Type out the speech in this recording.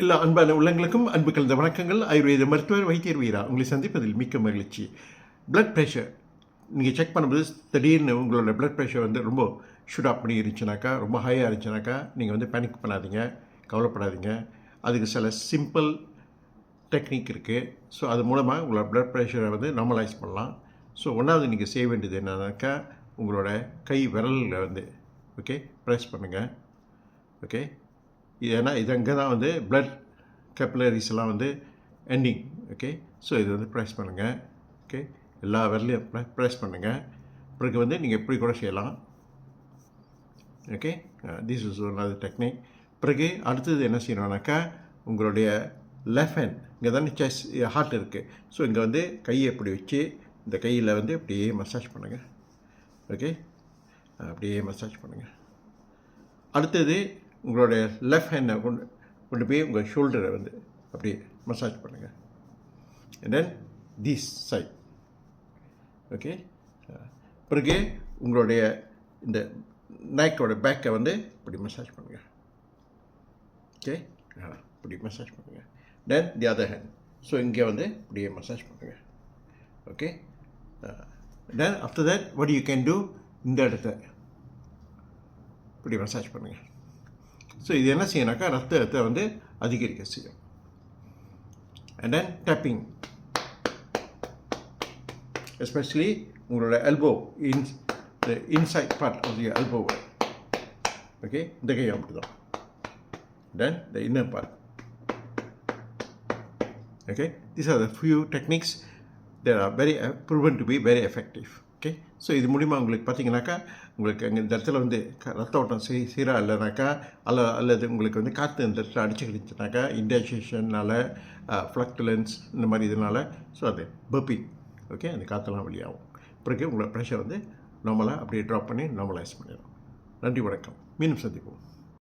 எல்லா அன்பான உள்ளங்களுக்கும் அன்பு கலந்த வணக்கங்கள். ஆயுர்வேத மருத்துவர் வைத்தியர் வீரா உங்களை சந்திப்பதில் மிக்க மகிழ்ச்சி. பிளட் ப்ரெஷர் நீங்கள் செக் பண்ணும்போது திடீர்னு உங்களோட பிளட் ப்ரெஷர் வந்து ரொம்ப ஷூட் அப் பண்ணி இருந்துச்சுனாக்கா, ரொம்ப ஹையாக இருந்துச்சுனாக்கா, நீங்கள் வந்து பேனிக் பண்ணாதீங்க, கவலைப்படாதீங்க. அதுக்கு சில சிம்பிள் டெக்னிக் இருக்குது. ஸோ அது மூலமாக உங்களோட பிளட் ப்ரெஷரை வந்து நார்மலைஸ் பண்ணலாம். ஸோ ஒன்றாவது நீங்கள் செய்ய வேண்டியது என்னன்னாக்கா, உங்களோட கை விரலில் வந்து ப்ரெஸ் பண்ணுங்கள். ஓகே, ஏன்னா இது அங்கே தான் வந்து பிளட் கேப்லரிஸ் எல்லாம் வந்து எண்டிங். ஓகே, ஸோ இது வந்து ப்ரெஸ் பண்ணுங்கள். ஓகே, எல்லா விரலையும் ப்ரெஸ் பண்ணுங்கள். பிறகு வந்து நீங்கள் எப்படி கூட செய்யலாம். Okay, this is another technique. பிறகு அடுத்தது என்ன செய்யணும்னாக்கா, உங்களுடைய லெஃப்ட் ஹேண்ட் இங்கே தானே ஹார்ட் இருக்குது. ஸோ இங்கே வந்து கையை இப்படி வச்சு இந்த கையில் வந்து அப்படியே மசாஜ் பண்ணுங்கள். ஓகே, அப்படியே மசாஜ் பண்ணுங்கள். அடுத்தது உங்களுடைய லெஃப்ட் ஹேண்டை கொண்டு போய் உங்கள் ஷோல்டரை வந்து அப்படியே மசாஜ் பண்ணுங்கள். And then this side. Okay, பிறகு உங்களுடைய இந்த நெக்கோட பேக்கை வந்து இப்படி மசாஜ் பண்ணுங்கள். ஓகே, இப்படி மசாஜ் பண்ணுங்கள். தென் தி அதர் ஹேண்ட். ஸோ இங்கே வந்து இப்படியே மசாஜ் பண்ணுங்கள். Okay, then after that what you can do, இந்த இடத்த இப்படி மசாஜ் பண்ணுங்கள். ஸோ இது என்ன செய்யணும்னாக்கா, ரத்தத்தை வந்து அதிகரிக்க செய்யும். அண்ட் தென் டேப்பிங், எஸ்பெஷலி உங்களோட elbow inside part of the elbow. Okay, இந்த கையை அப்படி தான். Then the inner part. Okay, these are the few techniques that are very proven to be very effective. Okay, so இது மூலிமா உங்களுக்கு பார்த்தீங்கன்னாக்கா, உங்களுக்கு அங்கே இந்த இடத்துல வந்து ரத்த ஓட்டம் சீராக இல்லைனாக்கா, அல்லது உங்களுக்கு வந்து காற்று இந்த இடத்துல அடிச்சு கிழிச்சுனாக்கா, இன்டைஜஷனால், ஃப்ளக்டுலன்ஸ் இந்த மாதிரி இதனால், ஸோ அது பர்பிங். ஓகே, அந்த காற்றெல்லாம் வெளியாகும். பிறகு உங்களோட ப்ரெஷர் வந்து நார்மலாக அப்படியே ட்ராப் பண்ணி நார்மலைஸ் பண்ணிடும். நன்றி, வணக்கம். மீண்டும் சந்திப்போம்.